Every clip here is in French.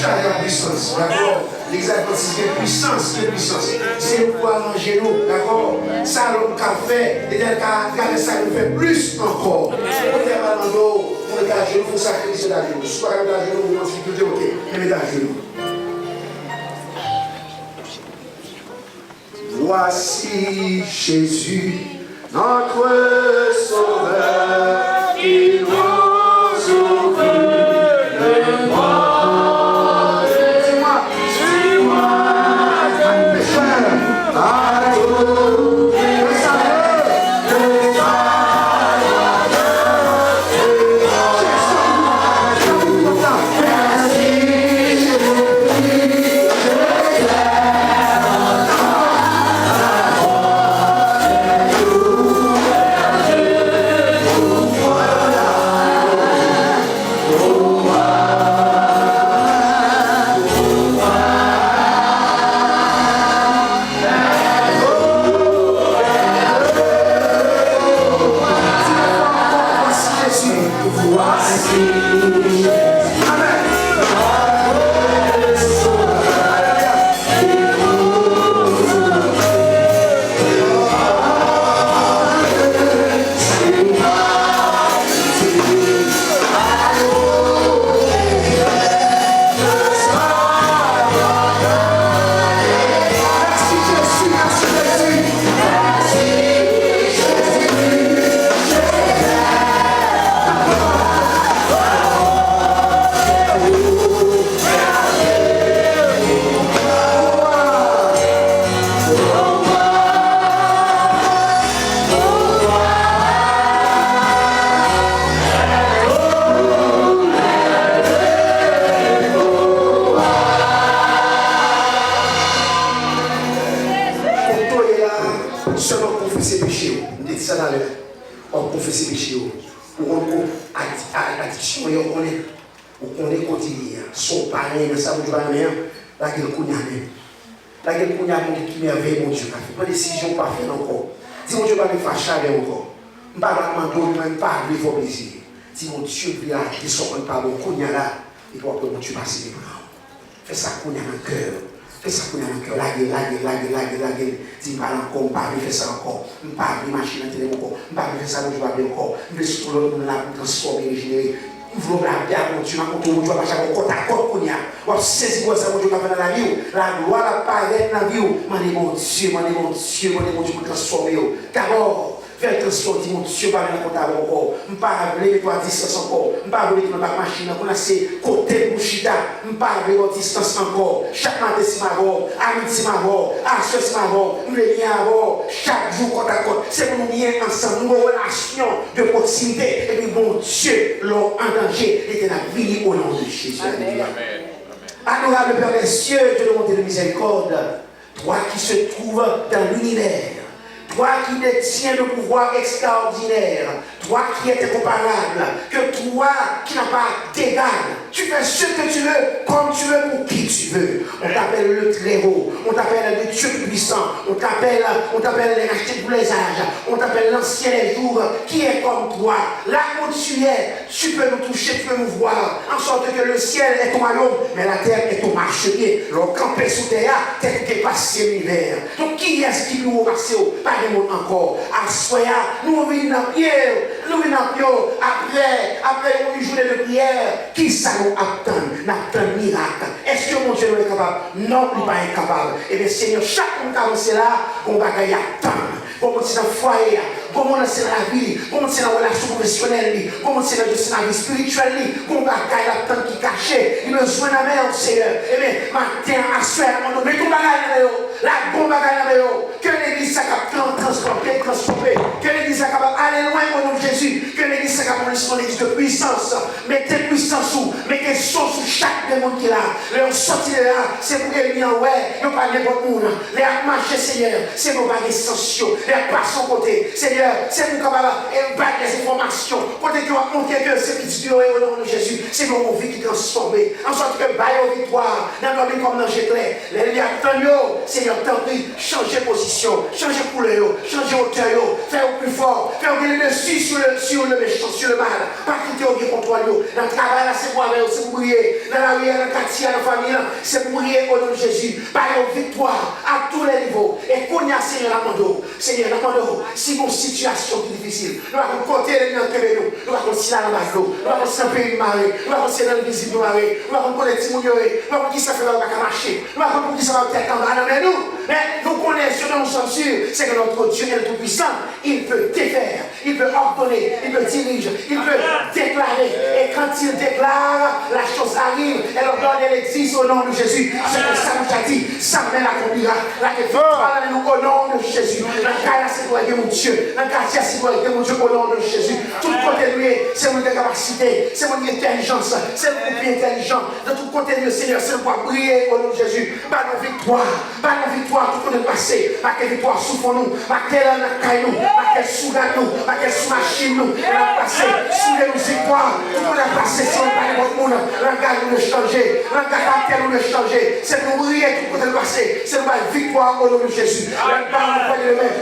Chaque puissance, d'accord? L'exaltation, c'est puissance, c'est le pouvoir manger nous, d'accord? Ça, l'homme qu'a fait, et ça nous fait plus encore. On est à l'endroit, on est à genoux, il faut sacrifier la genoux. Soit on est à genoux, on est en difficulté, ok, on est à genoux. Voici Jésus, notre Sauveur, il nous ouvre le monde. Dis-moi, un pécheur, à tout, le salut, fais ça qu'on a dans le cœur. Fais ça qu'on a dans le cœur. Laguer. Dis, pas encore, pas faire ça encore. Pas machine à télé encore. Pas faire ça, je vais bien encore. Mais surtout, on l'a transformé, régénérer. Il faut la bien, tu m'as compté, tu vas pas chaque côte à côte qu'on y a. On sait quoi ça, Dieu va faire dans la vie. La gloire apparaît dans la vie. Mon Dieu, pour transformer. D'abord, faire transformer, mon Dieu, par la comptable encore. Je ne vais pas appeler toi à distance encore. Je ne vais pas appeler toi à la machine. On a ces côtés pour chita. Je ne vais pas appeler à distance encore. Chaque matin, c'est ma voix. À midi, c'est ma voix. À ce c'est ma voix. Nous les liens à voix. Chaque jour, côte à côte. C'est pour nous lier ensemble. Nous, relation de proximité. Et puis, mon Dieu, l'homme en danger était la vie au nom de Jésus. Amen. Adorable Père des cieux, Dieu de monter de miséricorde. Toi qui se trouves dans l'univers. Toi qui détiens le pouvoir extraordinaire, toi qui es incomparable, que toi qui n'as pas d'égal, tu fais ce que tu veux, comme tu veux, pour qui tu veux. On t'appelle le Très-Haut, on t'appelle le Dieu puissant, on t'appelle les rachetés pour les âges, on t'appelle l'ancien des jours, qui est comme toi. Là où tu es, tu peux nous toucher, tu peux nous voir, en sorte que le ciel est ton royaume, mais la terre est ton marchepied. Le campé sous terre, tel que passé l'hiver. Donc qui est-ce qui nous remercie? Pas de monde encore. À soya, nous venons dans pierre, après une journée de prière, qui ça nous attend? Nous attend miracle. Est-ce que mon Dieu est capable? Non, il n'est pas incapable. Et bien Seigneur, chaque monde qui avance là, on va gagner attendre. Pour monter dans le foyer, pour monter dans la vie, pour monter dans la relation professionnelle, pour monter dans la vie spirituelle, pour gagner la temps qui est caché. Il me joint la main, Seigneur. Et bien, matin, à soir, on met tout le bagage la bombe bagage que l'église soit capable de transformer, que l'église soit capable d'aller loin au nom de Jésus, que l'église soit capable de son église de puissance. Mettez puissance sous, mettez son sous chaque démon qui est là. Les sortir de là, c'est pour les miens, ouais, nous pas n'importe où. Les marcher, Seigneur, c'est pour pas des sensations. Les pas son côté, Seigneur, c'est pour capable de battre des informations. Pour que tu vas montrer que c'est petit au nom de Jésus, c'est pour vie qui transforme. En sorte que baille aux victoires, dans notre vie comme dans Jéclé. Les liens attendent, Seigneur. Seigneur, t'en prie, changez position, changez couleur, changez hauteur, faites plus fort, faites dessus sur le méchant, sur le mal, pas quitter au bien contre lui. Dans le travail, là, c'est pour avec, c'est pour briller. Dans la rue, dans le quartier, dans la famille, c'est pour briller au nom de Jésus. Par une victoire à tous les niveaux. Et qu'on y a, Seigneur, Seigneur, si mon situation est difficile, nous allons compter les gens qui nous, nous allons continuer dans la l'eau, nous allons se payer une marée, nous allons se dans le visible de marée, nous allons connaître si nous allons qui ça fait pas marcher, nous allons qui ça va peut-être en bas, mais nous connaissons, nous sommes sûrs, c'est que notre Dieu est tout-puissant, il peut défaire, il peut ordonner, il peut diriger, il peut déclarer, et quand il déclare, la chose arrive, elle ordonne, elle existe au nom de Jésus, c'est que ça nous a dit, ça mène l'accomplira, la victoire nous au nom de Jésus, la carrière c'est pour mon Dieu, la quartier c'est pour mon Dieu au nom de Jésus, tout côté de lui, c'est mon capacité, c'est mon intelligence, c'est mon groupe intelligent, de tout côté de lui, Seigneur, c'est pour briller au nom de Jésus, par nos victoires, tout le passé, par quelle victoire souffrons nous, par quelle caille nous, par quelle soudain nous, par quelle sous-machine nous, la passé, sous les victoires, tout le monde a passé, si on parle de votre monde, l'engagement nous le changer, l'engagement nous le changer, c'est pour briller tout le passé, c'est pour la victoire au nom de Jésus,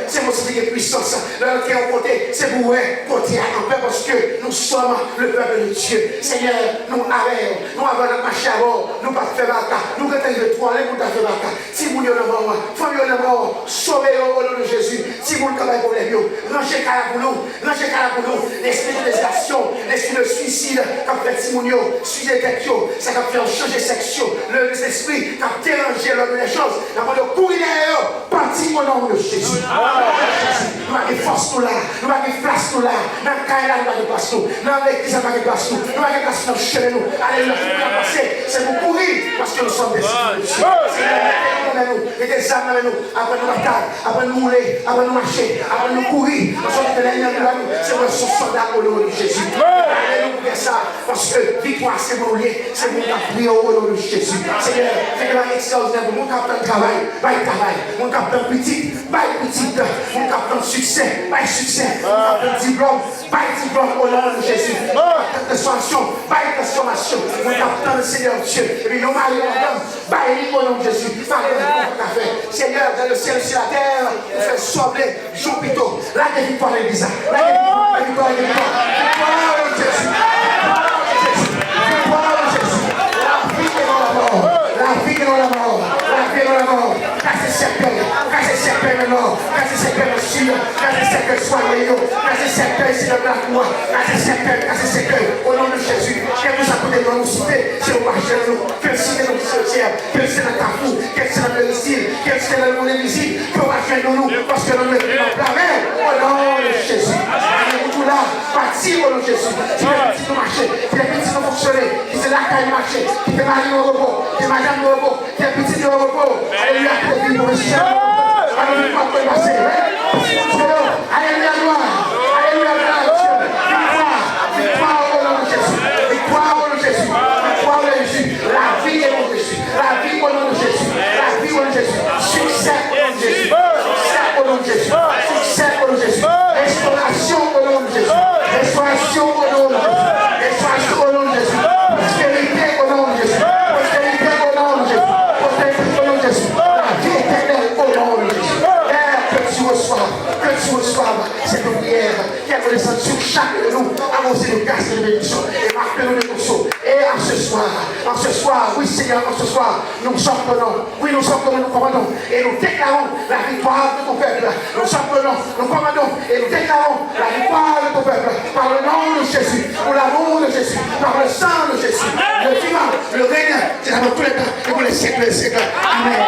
c'est mon esprit de puissance, dans lequel on côté, c'est pour côté en paix parce que nous sommes le peuple de Dieu. Seigneur, nous avons notre marché à bord, nous pas faire baka, nous retenons le trois, nous pas faire baka. Si vous n'avez pas mort, famille n'a mort, sauvez-le au nom de Jésus. Si vous ne avez pas problème, rangez la pour nous, l'esprit de désertion, l'esprit de suicide, comme fait Simonio, suicide tête, ça va faire changer section, l'esprit qui a dérangé l'homme des choses, avant de courir derrière, partir au nom de Jésus. Nous avons des forces là, nous avons des places là, dans le cas là, nous avons des places nous, dans l'église, nous avons des places nous, nous avons des places dans chez nous. Alléluia, c'est pour courir, parce que nous sommes des et des âmes avec nous, après nous bataille, après nous rouler, après nous marcher, après nous courir, parce que c'est le soldat au nom de Jésus. Alléluia, ça, parce que victoire c'est mon lieu, c'est mon cap prier au nom de Jésus. Seigneur, fais que la extraordinaire, mon capitaine travail, mon capitaine petit, mon capitaine succès, mon capitaine diplôme au nom de Jésus. Mon capitaine transformation, mon capitaine Seigneur Dieu, et puis nos maris, au nom de Jésus. Seigneur, dans le ciel et sur la terre, nous fait sombrer Jupiter. La victoire est bizarre. La victoire est bizarre. Victoire de Jésus. Victoire de Jésus. La vie est dans la mort. La vie est dans la mort. La vie est dans la mort. Cassez serpent maintenant. Cassez serpent monsieur. Cassez serpent soyez. Cassez serpent ici dans la croix. Cassez serpent au nom de Jésus. Que vous accordez dans nos cités. Si vous marchez nous. Que le ciné nous sortir. Que le ciné Carrefour. Que le ciné le Brésil. Que le ciné le monde invisible. Que vous marchez nous. Parce que nous ne pouvons pas faire. Au nom de Jésus. Allez-vous là. Parti au nom de Jésus. Si les petits nous marchent. Si les petits nous fonctionnent. Si c'est là qu'il marche. Si c'est Marie au repos. Si c'est Madame au repos. Si c'est petit au repos. Alléluia. Alléluia, gloire. Alléluia, gloire. Victoire au nom de Jésus. Victoire au nom de Jésus. Victoire au nom de Jésus. La vie est au nom de Jésus. La vie au nom de Jésus. La vie au nom de Jésus. Succès au nom de Jésus. Succès au nom de Jésus. Succès au nom de Jésus. Restauration au nom de Jésus. Restauration au nom de Jésus. Restauration au nom de Jésus. Prospérité au nom de Jésus. Prospérité au nom de Jésus. Prospérité au nom de Jésus. La vie éternelle au nom de Jésus. Que tu reçoives cette prière qui a connaissance sur chaque de nous, annoncer le grâce et de bénédiction et marquer le dévotion. Et en ce soir, oui Seigneur, en ce soir, nous sortons, oui nous sortons, nous commandons et nous déclarons la victoire de ton peuple. Nous sortons, nous commandons et nous déclarons la victoire de ton peuple par le nom de Jésus, pour l'amour de Jésus, par le sang de Jésus, le vivant, le règne, c'est dans tous les temps et pour les siècles et les siècles. Amen.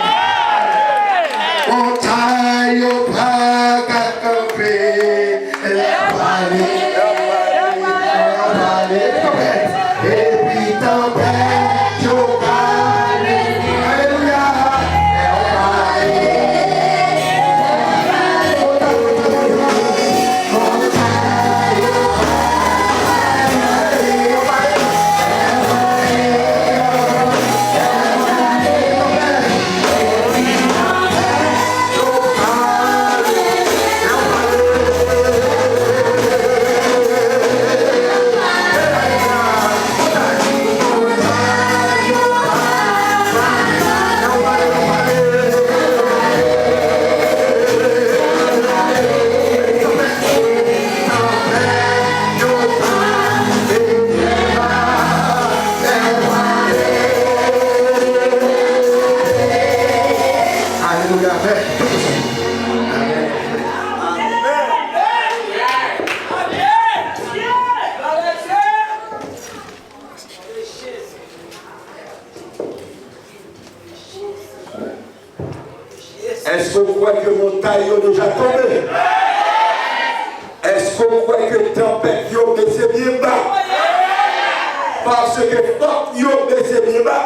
On taille au bras qu'à camper, et puis tempête, au alléluia, Est-ce que vous croyez que montagne est déjà tombée? Est-ce que vous croyez que tempête est baissé bien bas? Parce que faut que baissé bien bas,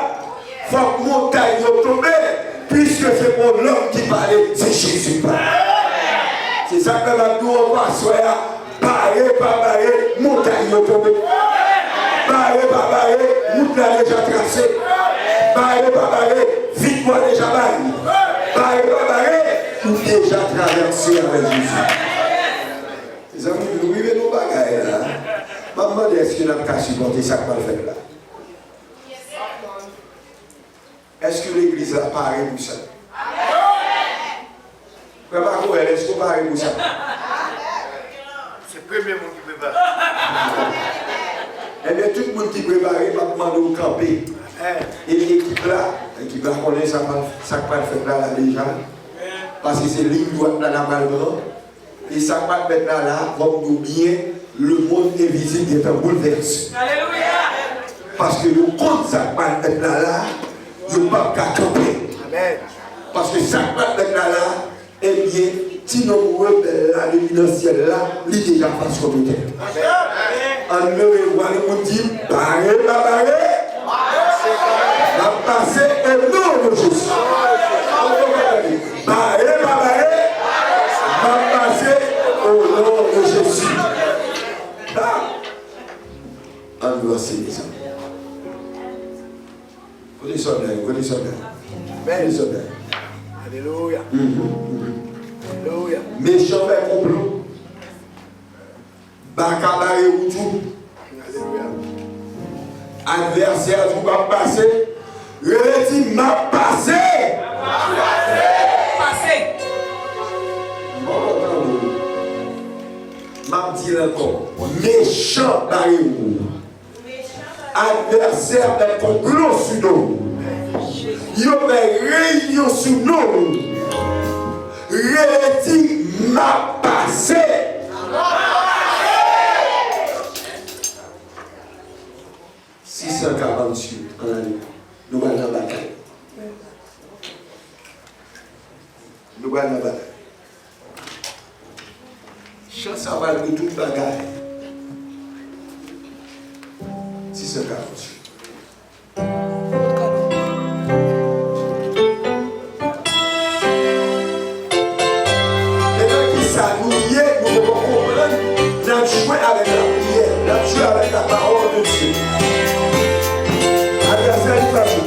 faut que montagne est tombée, puisque c'est pour l'homme qui parlait, c'est Jésus. C'est ça que la nous on va soya, barré, montagne est tombée. Barré, montagne déjà tracée. Barré, victoire déjà baille. Barré, ou déjà traversé avec Jésus. Les amis, nous vivons nos bagailles là. Maman, est-ce que nous avons supporté ça qu'on fait là? Est-ce que l'église a paré pour ça? Est-ce qu'on paré pour ça? C'est le premier monde qui prépare. Eh bien, tout le monde qui prépare va demander au camper. Et l'équipe là, l'équipe là connaît ça va le faire là déjà. Parce que c'est ligne droite là dans le bras. Et ça va mettre là, va nous bien, le monde invisible est un bouleversé. Alléluia! Parce que le compte ça va mettre là, il ne va pas camper. Parce que ça va mettre là, eh bien, si nous rebelles là, le ciel là, il est déjà face au terre. On me voit le monde dire, barré, va passer au nom de Jésus. Barré, va passer au nom de Jésus. On doit se dire ça. Côté soldats. Alléluia. Alléluia. Méchant fait complot. Bakabaré ou tout. Alléluia. Adversaire, vous va passer. Dit m'a passé. M'a dit encore. Méchant barré ou. Adversaire d'un complot sur nous. Il y avait réunion sur nous. Dit m'a passé. 648 en année. Nous allons dans la bataille. Nous allons dans la bataille. Chance à mal de toute bagaille. 648. Jouer avec la prière, jouer avec la parole de Dieu. Adversaire, il va jouer.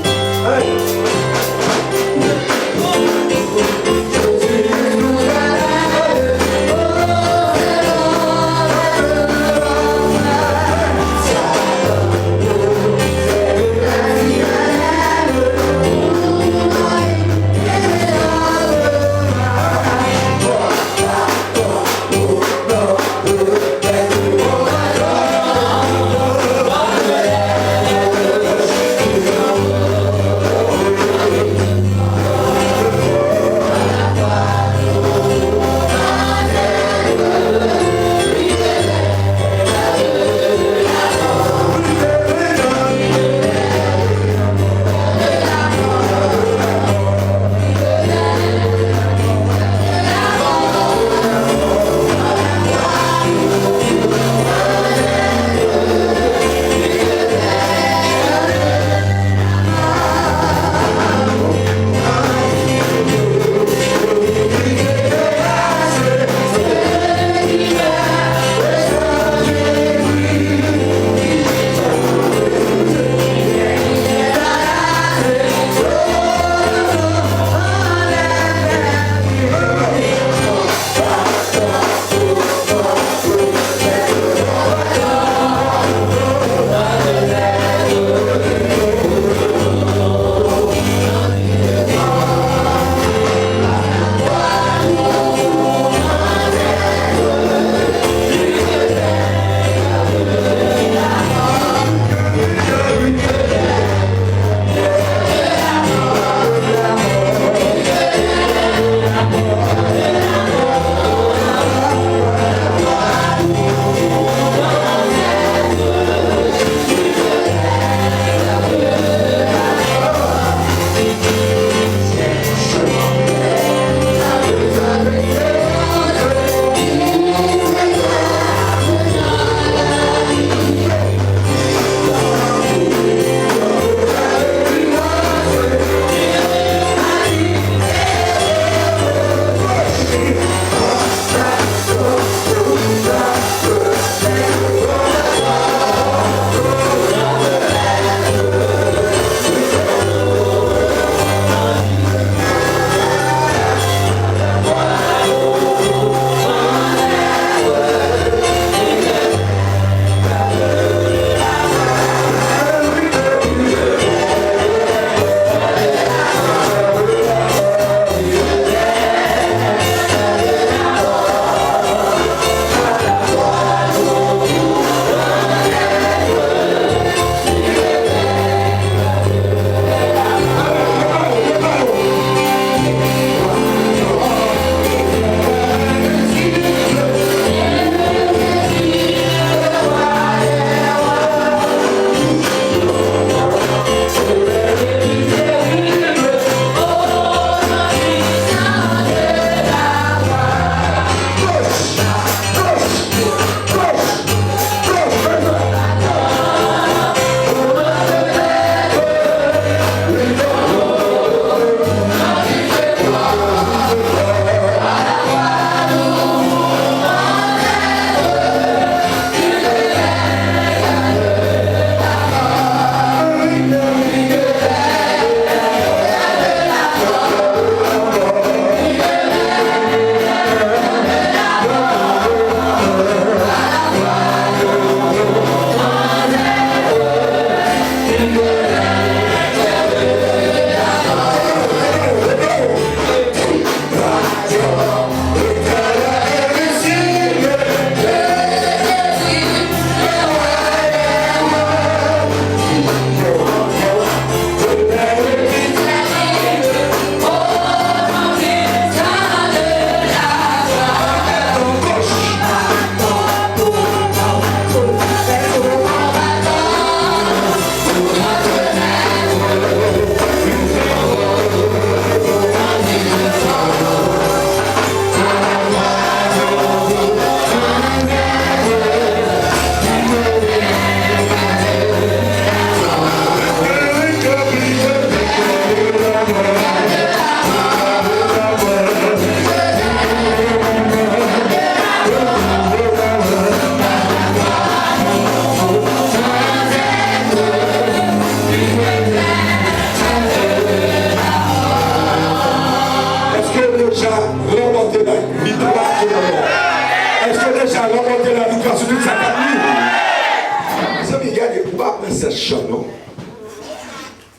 ce chant, non?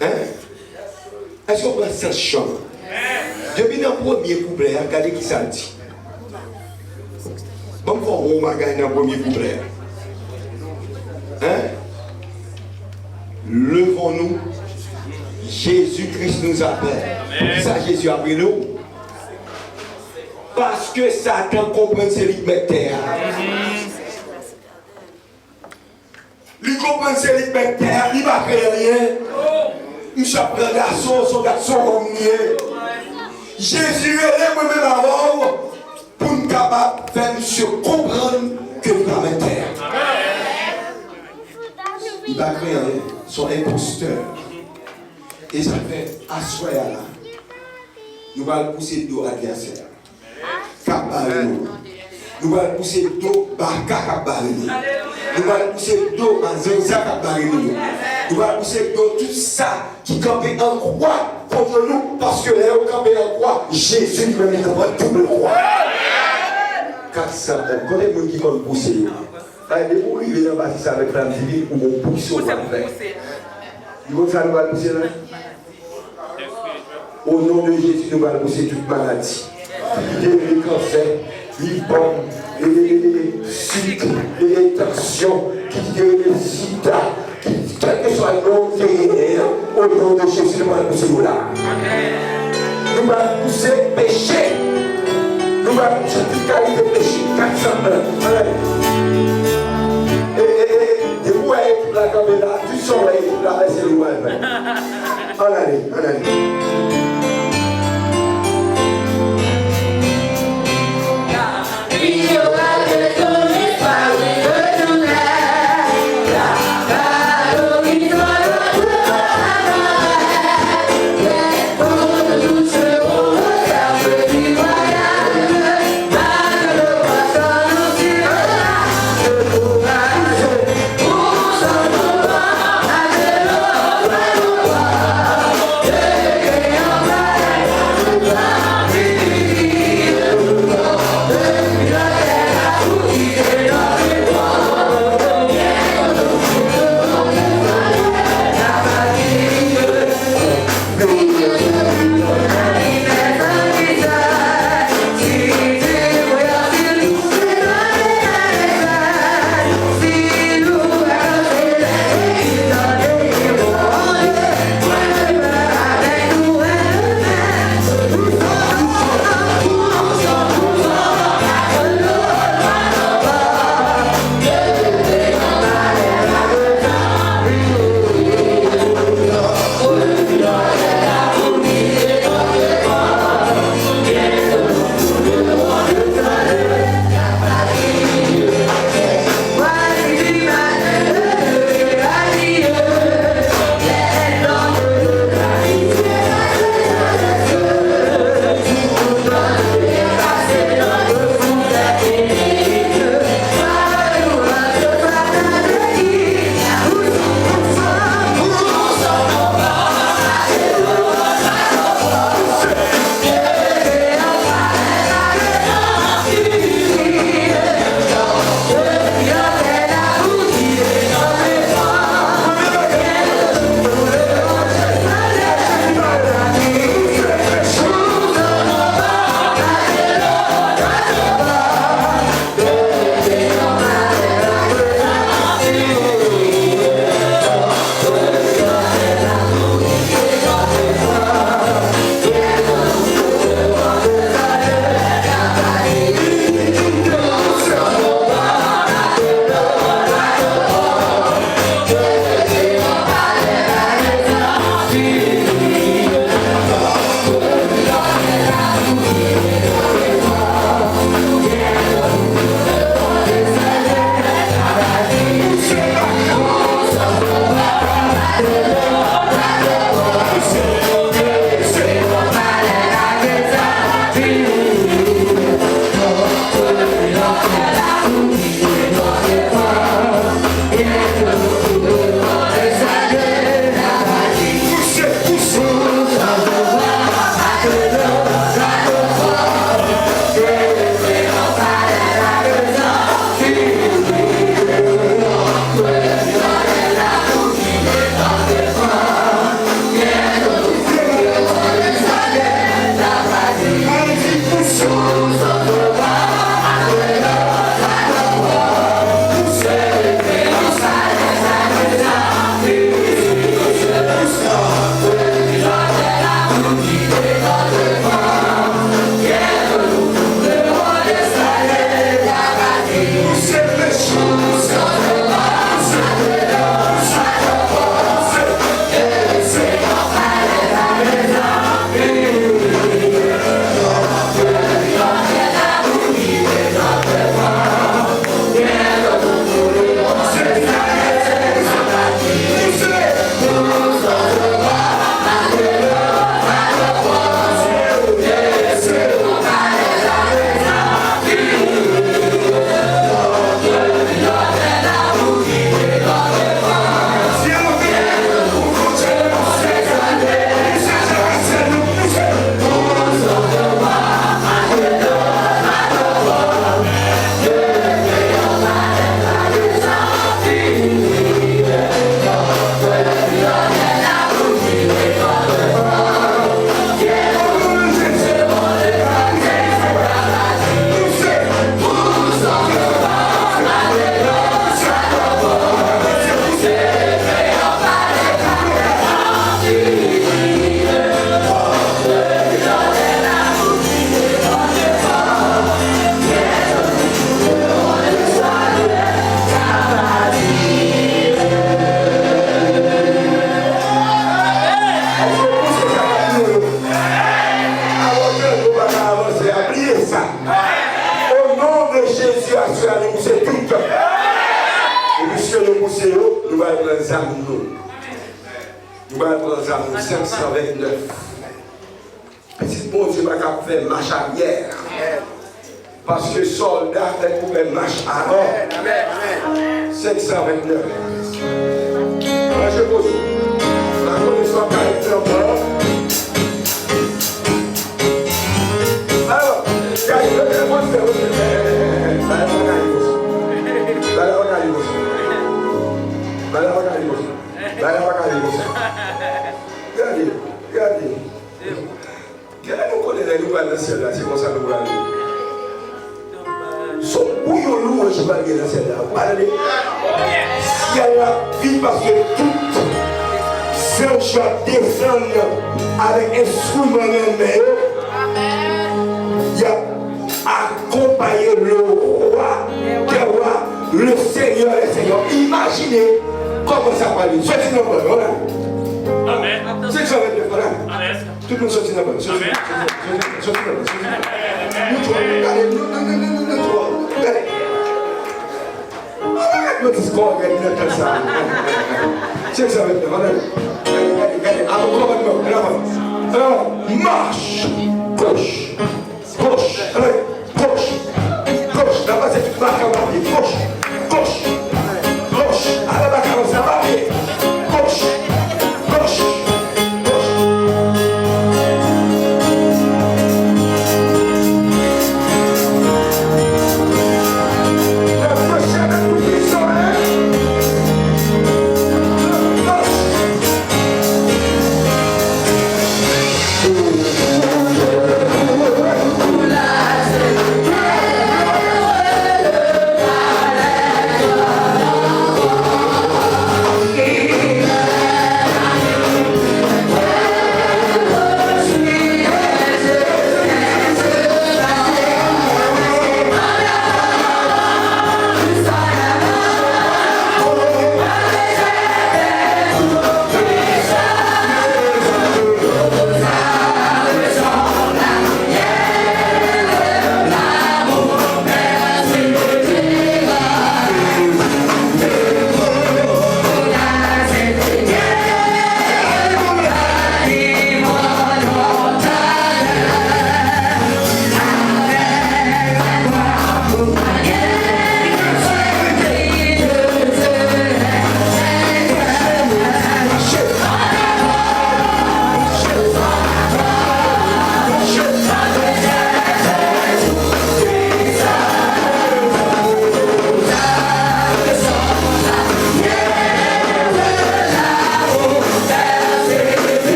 Hein? Est-ce qu'on prend ce chant? Depuis le premier couplet, regardez qui ça dit. Bon, on va gagner dans le premier couplet. Hein? Levons-nous. Jésus-Christ nous appelle. Ça, Jésus a pris nous. Parce que Satan comprend ses libertés. Il comprend ses libertés, il ne va faire rien. Il s'appelle un garçon, son garçon omnié. Jésus est moi-même avant pour nous capables de faire monsieur comprendre que nous avons une terre. Il va créer son imposteur. Et ça fait asseoir là. Nous allons pousser dos adversaire. Nous allons pousser dos Baka. Nous allons pousser dos Manzenza. Nous allons pousser dos tout ça qui campait en croix contre nous parce que là où campait en croix, Jésus lui-même est en double croix. 400 ans, quand les gens qui vont pousser, les gens qui viennent bâtir avec la divine ou vont pousser au vrai. Ils vont faire nous allons pousser là. Au nom de Jésus, nous allons pousser toute maladie. Les cancers, les bombes, les cycles, les tensions, les sida, quel que soit le nom au nom de Jésus, nous allons pousser là. Nous allons pousser péché. Nous allons pousser toute qualité de péché. 401. Et vous voyez toute la caméra, du soleil, la laisse le loin. En allez. âmes nous. Nous allons prendre les âmes 529. Petit bon Dieu va faire marche arrière. Parce que soldat fait pour faire marche avant. 529. Je pose. La connaissance caractère mort. Alors, c'est comme ça que nous allons. Son bouillon louange va bien dans celle-là. Vous parlez. Il y a la vie parce que tout Saint-Jean descend avec instrument en main. Il y a accompagné le roi, le Seigneur, les Seigneurs. Imaginez comment ça va aller. Sortez dans le voilà. Amen. C'est ça, voilà. Amen. Tout le monde sortit dans le Amen. Marche, gauche, gauche, gauche, gauche, là-bas c'est toute ma camarade, gauche, gauche, gauche, à la bas ça va bien, gauche, gauche, gauche. La prochaine position, gauche.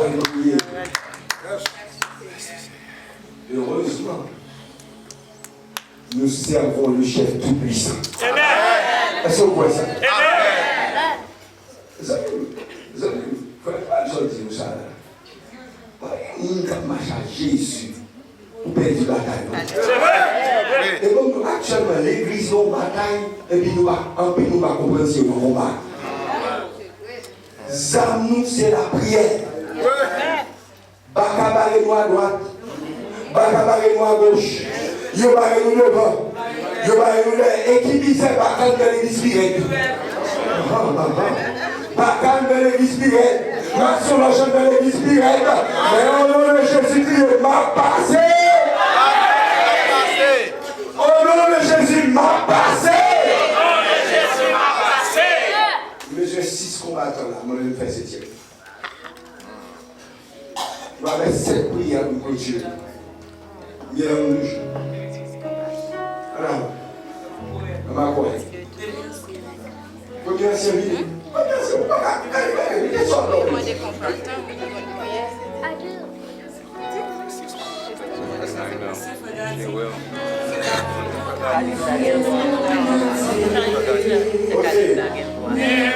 Alléluia. Heureusement, nous servons le chef tout-puissant. Est-ce que vous voyez ça? Vous savez, il ne faut pas dire ça. Il marche à Jésus pour perdre la bataille. Et comme actuellement, l'église est en bataille, et puis nous va comprendre si on combat. Nous, c'est la prière. Bakabarez-nous à droite, bakabarez-nous à gauche, yobarez-nous devant, yobarez-nous là, et qui disait bakal de l'église spirituelle. Bakal de l'église spirituelle, Maxon l'argent de l'église spirituelle, mais au nom de Jésus-Christ, m'a passé. Au nom de Jésus, m'a passé. Monsieur 6 combattants là, moi je vais faire 7e. Je vais avec 7 prières pour continuer. Il y a un rouge. Alors, on va quoi? Combien c'est lui? Combien c'est lui? Il sort là. Yeah.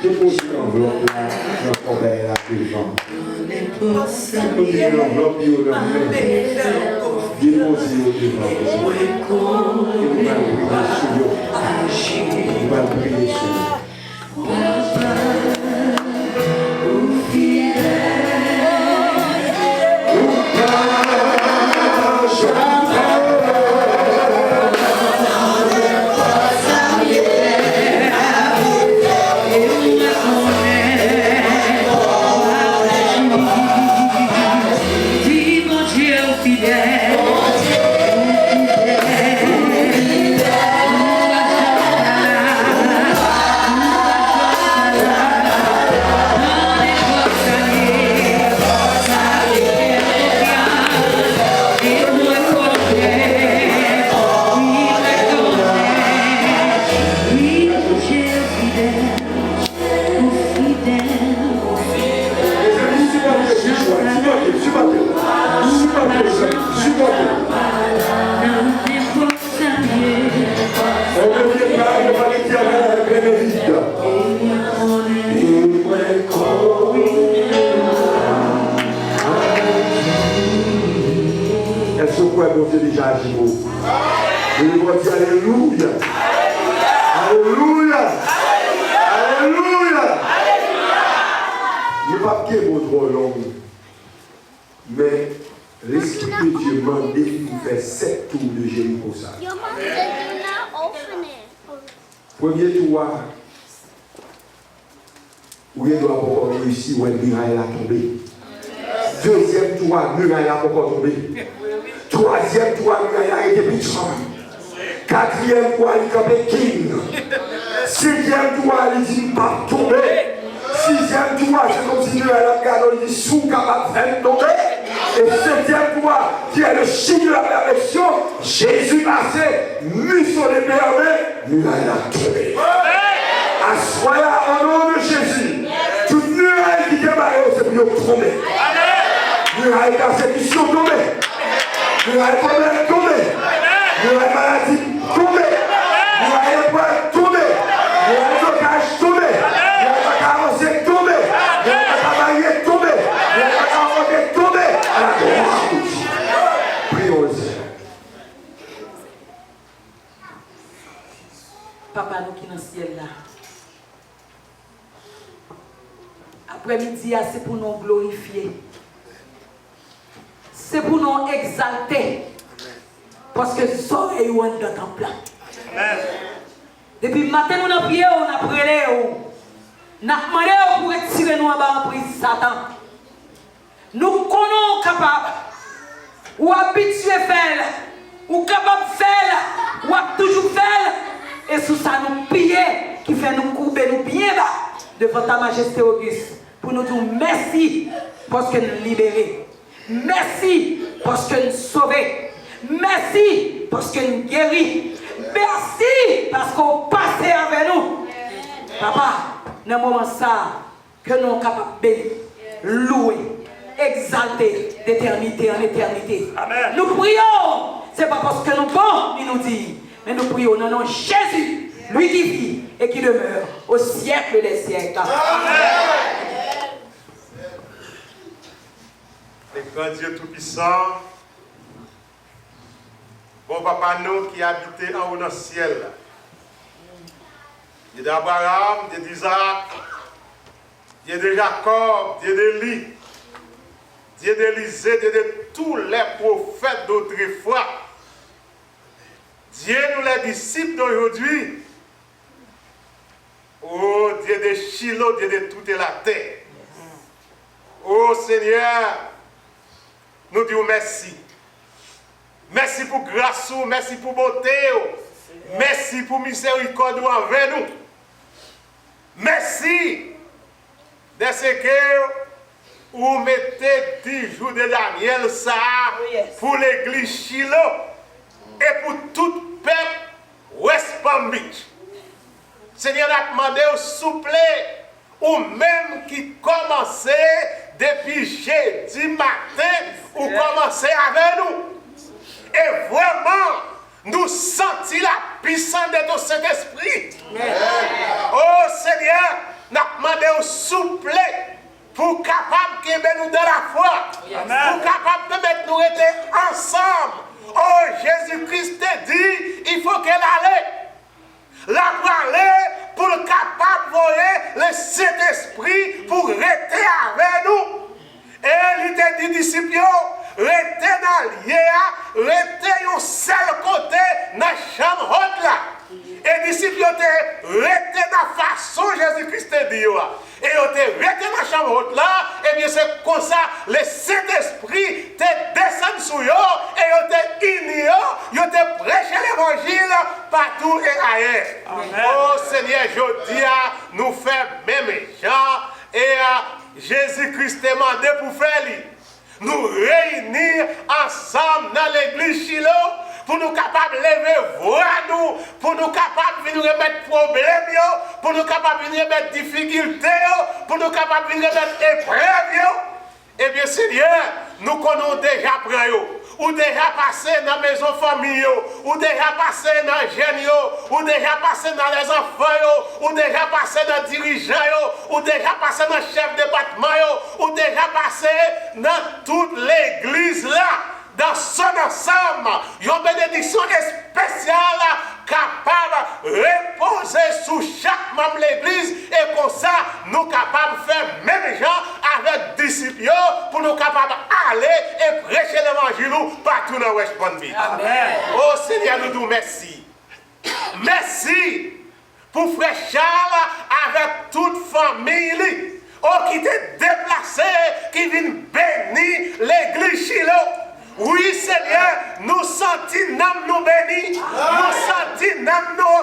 Déposez l'enveloppe là, dans la devant. Déposez l'enveloppe et au lendemain. Déposez au devant. Et vous allez prier sur vous. Est-ce que vous pouvez monter déjà à Jimo? Je vais vous dire Alléluia. Alléluia. Alléluia. Je ne vais pas quitter votre long. Mais l'Esprit de Dieu m'a dit de faire 7 tours de Jéricho. Premier tour, où il doit encore réussir, où il a tombé. Deuxième tour, muraille a encore tombé. Troisième tour, muraille a été pichon. Quatrième tour, il a campé king. Cinquième tour, il dit pas tomber. Sixième tour, c'est comme si muraille a gardé, il dit sous capable de faire tomber. Et septième tour, qui est le signe de la perfection, Jésus passé, mis sur les permis, muraille a tombé. Assoya au nom de Jésus. Toute muraille qui démarre, c'est pour tomber. Muraille persécution tombée. Muraille problème tombé. Muraille maladie tombé. Muraille épreuve tombé. Muraille blocage tombé. Muraille avancée tombé. Muraille travailler tombé. Muraille avancée tombé. À la gloire de Dieu. Prions le Seigneur. Papa, nous qui dans le ciel là. Après-midi, c'est pour nous glorifier. C'est pour nous exalter. Parce que ça est dans ton plan. Depuis le matin, nous avons prié, on a prié. Nous avons demandé pour retirer nous en bas en prise Satan. Nous connaissons capables. Ou habitués à faire. Ou capables de faire. Ou toujours faire. Et sous ça, nous prions qui fait nous courber, nous bien bas devant ta majesté Auguste. Pour nous dire merci parce que nous libérés. Merci parce que nous sauvés. Merci parce que nous guéris. Merci parce qu'on passe avec nous. Papa, dans le moment ça, que nous sommes capables de bénir, louer, exalter d'éternité en éternité. Amen. Nous prions, ce n'est pas parce que nous bons, il nous dit, mais nous prions dans le nom de Jésus, lui qui vit et qui demeure au siècle des siècles. Amen. Le grand Dieu Tout-Puissant, bon papa nous qui habitait en haut dans le ciel. Dieu d'Abraham, Dieu d'Isaac, Dieu de Jacob, Dieu d'Élie, Dieu d'Élisée, Dieu de tous les prophètes d'autrefois. Dieu nous les disciples d'aujourd'hui. Oh Dieu de Shiloh, Dieu de toute la terre. Oh Seigneur, nous disons merci. Merci pour grâce, merci pour beauté, merci pour miséricorde envers nous. Merci de ce que vous mettez 10 jours de Daniel ça pour l'église Shiloh et pour tout peuple West Palm Beach. Seigneur a demandé au souple ou même qui commençait depuis jeudi matin ou commençait avec nous. Et vraiment, nous sentons la puissance de ton Saint-Esprit. Oh Seigneur, nous te resté dans la façon Jésus-Christ te dit. Et ils te resté dans la chambre haute là, et bien c'est comme ça, le Saint-Esprit te descend sur eux, et ils te unis, ils te prêché l'évangile partout et ailleurs. Oh Seigneur, je dis à nous faire même gens, et Jésus-Christ te demandé pour faire nous réunir ensemble dans l'église Shiloh, pour nous capables de lever voix nous, pour nous capables de venir remettre problèmes, pour nous capables de venir remettre difficultés, pour nous capables de venir remettre épreuves. Eh bien Seigneur, nous connaissons déjà près, ou déjà passé dans la maison famille, ou déjà passé dans les jeunes, ou déjà passé dans les enfants, ou déjà passé dans les dirigeants, ou déjà passé dans le chef de département, ou déjà passé dans toute l'église là. Dans son ensemble, une bénédiction spéciale capable de reposer sur chaque membre de l'église et comme ça, nous capables de faire même gens avec disciples pour nous capables d'aller et prêcher l'évangile partout dans West Palm Beach. Amen. Oh Seigneur, nous disons merci. Merci pour frère Charles avec toute famille qui t'est déplacé, qui vient bénir l'église Shiloh. Oui, Seigneur, nous sentons nous bénis, nous sentons nous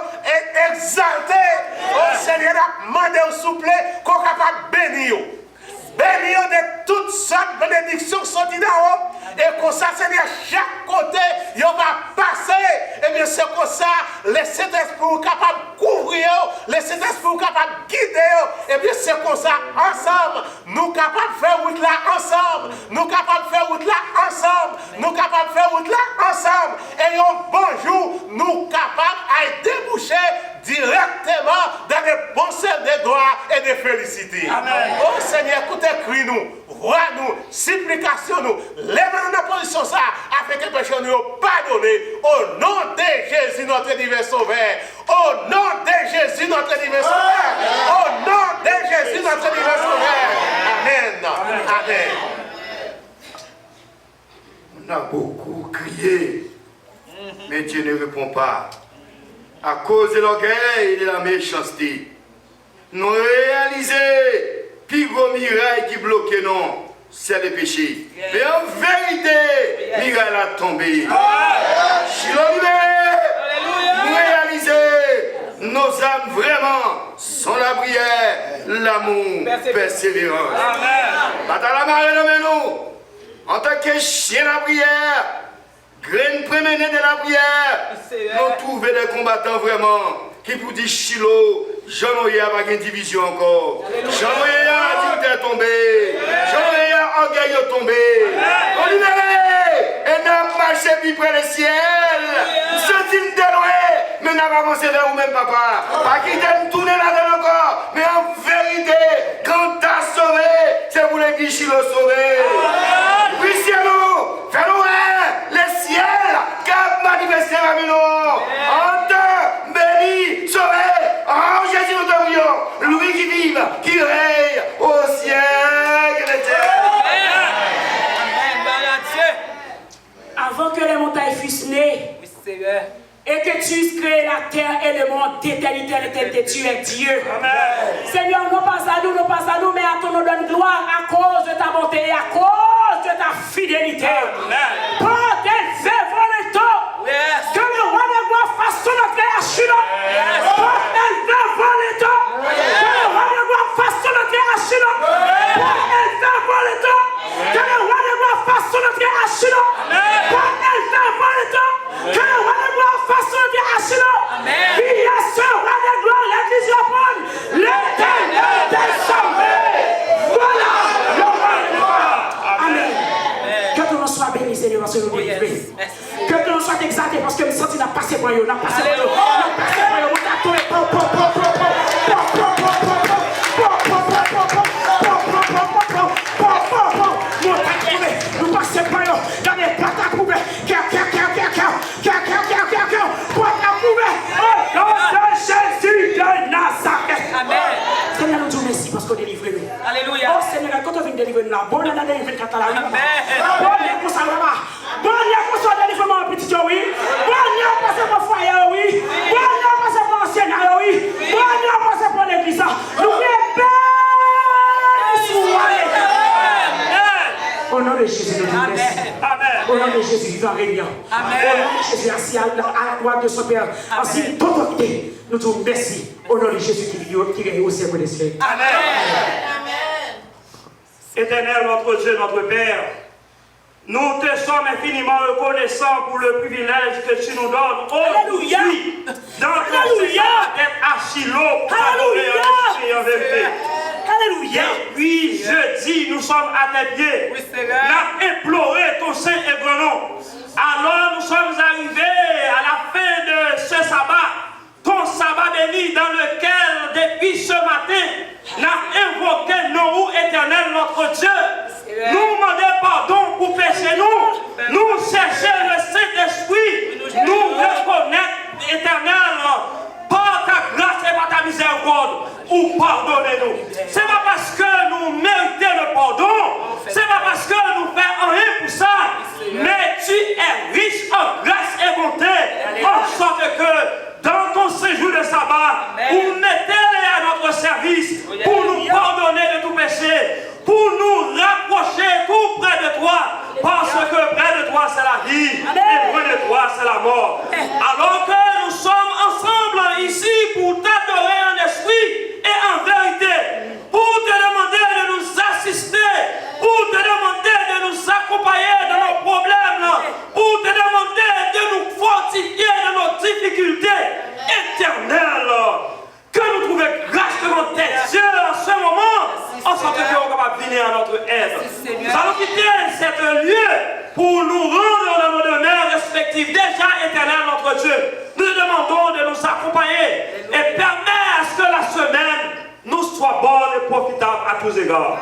exaltés. Oh Seigneur, demandez s'il vous plaît qu'on soit capable de bénir. Bénir de toutes sortes de bénédictions qui sont là-haut. Et comme ça, Seigneur, chaque côté, il va passer. Et bien, c'est comme ça, le Saint-Esprit capable de couvrir, le Saint-Esprit capable de guider. Et bien, c'est comme ça, ensemble, nous capables de faire route là ensemble. Nous capables de faire route là ensemble. Nous capables de faire route là ensemble. Et un bon jour, nous capables de déboucher directement dans les bons sens de gloire et de félicité. Amen. Oh Seigneur, écoutez, crie-nous, vois-nous, supplication-nous, lève-nous dans la position ça, afin que les péchés nous pardonnés. Au nom de Jésus, notre divin sauveur. Au nom de Jésus, notre divin sauveur. Au nom de Jésus, notre divin sauveur. Amen. Amen. On a beaucoup crié, mais Dieu ne répond pas. À cause de l'orgueil et de la méchanceté, nous réalisons plus gros miracle qui bloque non, c'est le péché. Mais en vérité, miracle a tombé. Shiloh libéré, nous réalisons nos âmes vraiment sont la prière, l'amour, persévérance. Bataille la marée de nous, en tant que chien la prière. Graine prémenée de la prière, nous trouvons des combattants vraiment qui pour dire Shiloh, Jean-Noël n'a pas de division encore. Jean-Noël a dit est tombé. Jean-Noël a orgueil tombé. On libéré et n'a marché plus près du ciel. Nous sommes déloyés, mais n'a pas avancé vers vous-même, papa. Pas qu'il t'aime tourner là-dedans encore, mais en vérité, quand t'as sauvé, c'est pour l'église Shiloh sauvé. Oui, cielo, fais-nous le ciel, cap manifesté parmi nous. Entends, béni, sauvé, en Jésus nous te prions, lui qui vive, qui règne au ciel. Avant que les montagnes fussent nées, et que tu eusses créé la terre et le monde d'éternité, tu es Dieu. Amen. Seigneur, non pas à nous, mais à ton nom donne gloire à cause de ta bonté et à cause de ta fidélité. Par tes œuvres, que le roi de gloire fasse son entrée à Shiloh. Par tes œuvres, que le roi de gloire fasse son entrée à Shiloh. Par tes œuvres, que le roi de gloire fasse son entrée à Shiloh. Par tes œuvres, que le roi de gloire fasse son entrée à Shiloh. Qui est ce roi de gloire, l'église Japon, l'Éternel des sauvés. Voilà le roi de gloire. Amen. Que ton nom soit béni, Seigneur, parce que nous délivrés. Que ton nom soit exalté parce que nous sentons n'a passé pour nous, n'a passé pour nous, n'a passé pour nous, n'a passé pour nous passons par eux dans les plates à couper. Au nom de Jésus de Nazareth. Amen. Seigneur, nous disons merci parce qu'on délivre nous. Alléluia. Oh Seigneur, quand on vient délivrer nous là, bon, on a délivré quand on a la. Amen. Bon, il y a qu'on s'en va. Bon, il y a qu'on s'en délivrement petit oui. Bon, il y a qu'on s'en va foyer oui. Bon, il y a qu'on s'en va ancien oui. en régnant. Amen. Au nom de Jésus, assis à la droite de son Père, assis d'autorité, nous disons merci. Au nom de Jésus qui est au ciel des cieux. Amen. Éternel, notre Dieu, notre Père, nous te sommes infiniment reconnaissants pour le privilège que tu nous donnes aujourd'hui dans ton Seigneur d'être assis là pour adorer en esprit et en vérité. Alléluia. Et puis jeudi, nous sommes à tes pieds. Nous avons imploré ton saint et grand nom. Alors nous sommes arrivés à la fin de ce sabbat, ton sabbat béni dans lequel depuis ce matin, nous avons invoqué nos éternel notre Dieu. Nous demandons pardon pour pécher nous. Nous cherchons le Saint-Esprit. Nous reconnaître éternel par ta grâce et par ta miséricorde. Ou pardonnez-nous. Ce n'est pas parce que nous méritons le pardon. Ce n'est pas parce que nous faisons rien pour ça. Mais tu es riche en grâce et bonté. En sorte que dans ton séjour de sabbat, vous mettez-les à notre service pour nous pardonner de tout péché, pour nous rapprocher tout près de toi, parce que près de toi c'est la vie et loin de toi c'est la mort. Alors que nous sommes ensemble ici pour t'adorer en esprit et en vérité, pour te demander de nous assister, pour te demander de nous accompagner dans nos problèmes, pour te demander de nous fortifier dans nos difficultés éternelles, que nous trouvions grâce devant tes yeux en ce moment, en sorte que nous sommes capables de venir à notre aide. Nous allons quitter cet lieu pour nous rendre dans nos demeures respectives. Déjà, éternel notre Dieu, nous te demandons de nous accompagner et permettre à ce que la semaine nous soit bonne et profitable à tous égards.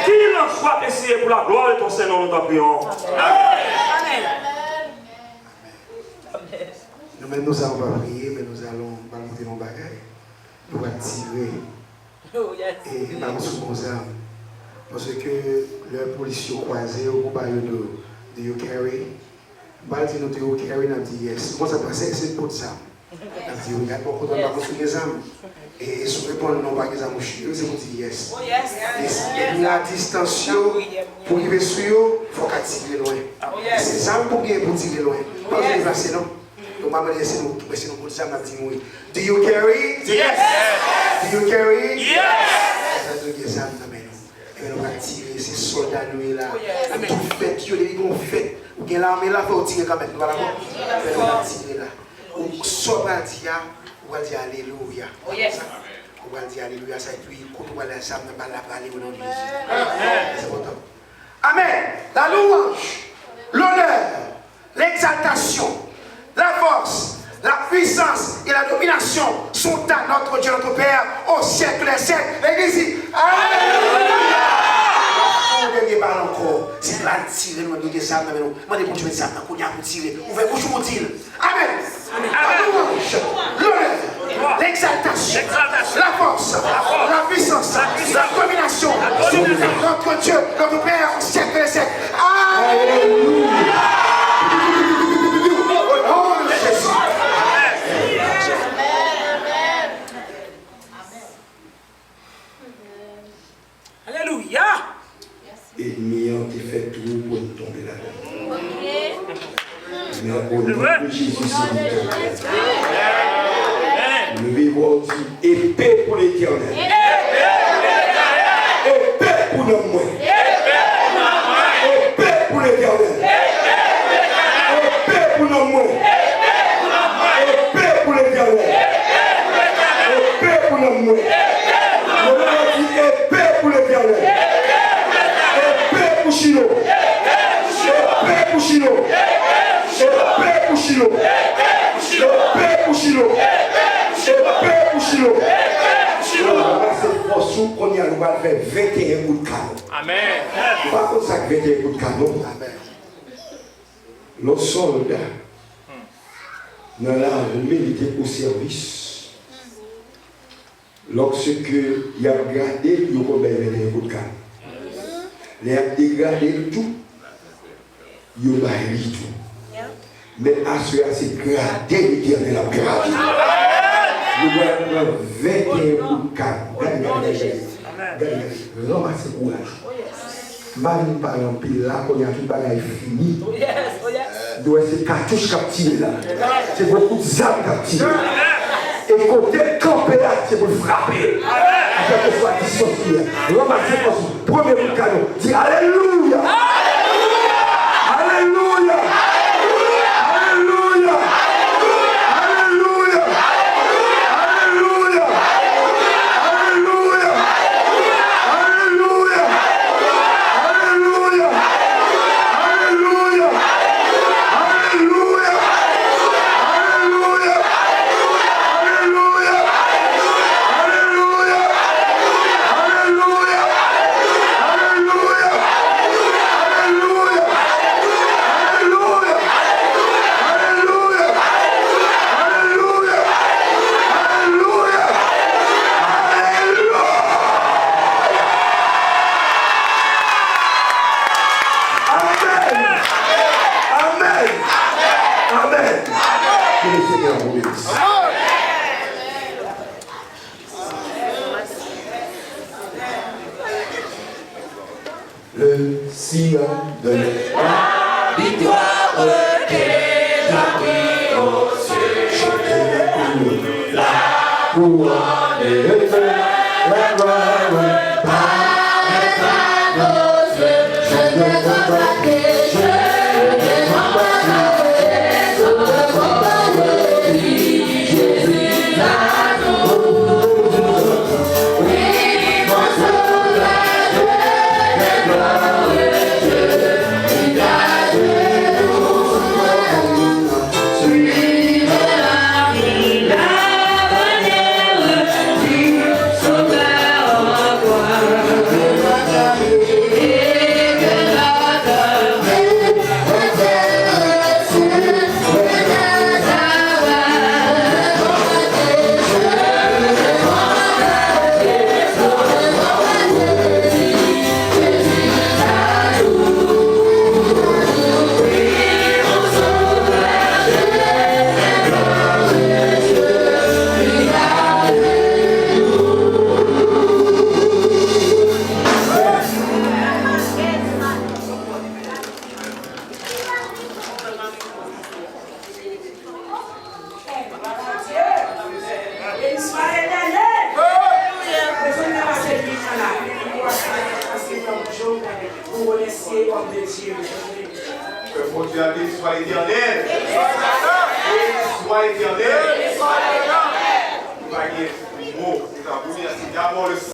Qu'il en soit ainsi pour la gloire de ton Seigneur, nous t'en prions. Amen. Nous-mêmes, nous allons pas prier, mais nous allons monter nos bagages pour attirer et balancer nos armes. Parce que le policier croisé au groupe de Yokerry, nous dit Yokerry, nous dit yes. Comment ça passe? C'est pour ça. Nous dit regarde, pourquoi on va construire des armes? Et si on répond non, pas des armes, c'est pour dire yes. Et la distance, pour arriver sur eux, il faut qu'à tirer loin. C'est ça pour tirer loin. Pas de déplacer, non? Donc, maman, c'est nous pour ça, m'a dit oui. Do you carry? Yes. Do you carry? Yes. Ça veut dire que ça nous amène. Et nous allons tirer ces soldats nous là. Tout fait, tu les bon fait. Ou bien l'armée là, faut tirer quand même. Voilà. Nous allons tirer là. Ou soldat dire, ou va dire alléluia. Oh yes. On va dire alléluia, ça et puis quand on va la ça, on va la parler au nom de Jésus. C'est important. Amen. La louange, l'honneur, l'exaltation, la force, la puissance et la domination sont à notre Dieu, notre Père, au siècle des siècles. L'église dit alléluia. On ne dit pas encore. C'est là tirer nous nous des armes avec nous. Moi des bon Dieu des armes qu'on y a pour tirer. Ouvrez bouche pour dire. Amen. La louange, l'honneur, l'exaltation, la force, la puissance, la domination sont à notre Dieu, notre Père, au siècle des siècles. Alléluia. Alléluia. Ennemi qui fait tout pour nous tomber là-dedans. Mais au nom de Jésus, nous vivons épée pour l'éternel. Épée pour nos moyens. Épée pour l'éternel. Épée pour nos moyens. Épée pour l'éternel. Épée pour nos moyens. Épée pour l'éternel. Épée pour Chino. Épée pour Chino. Épée pour Chino. Épée pour Chino. Épée pour Chino. C'est pour ça qu'on y a fait 21 coups de canon. Amen. Pas comme ça que 21 coups de canon. Amen. Le soldat dans l'armée était au service. Lorsque il a gardé, il a combien 21 coups de canon. Il a dégradé tout. Il a réglé tout. Mais à ce moment, c'est gradé l'éternel a gradé. Nous allons 21 coups de canon. Ramassez courage. Marie parle en pile là, qu'on y a tout bagaille fini. Oh yes, oh yes. Donc c'est cartouche captive là. C'est beaucoup de âmes captives. Et côté campé là, c'est pour frapper. Afin que soit dissocié. Remarquez comme ça. Premier canon. Dis Alléluia. Alléluia. Alléluia. Alléluia. Alléluia. Alléluia. Alléluia. Alléluia. Alléluia. Alléluia. Alléluia. Le sillon de la victoire est pris au ciel. La couronne est faite, la gloire paraîtra nos yeux. Je ne veux pas que je ne vois pas Jésus à nous. Oui, mon sauvage, le glorieux Dieu, il garde nous. Suivez la bannière du Sauveur en gloire. Et que notre Que mon Dieu a dit soit éternel. Soit éternel. Soit éternel. Vous voyez, mot, c'est un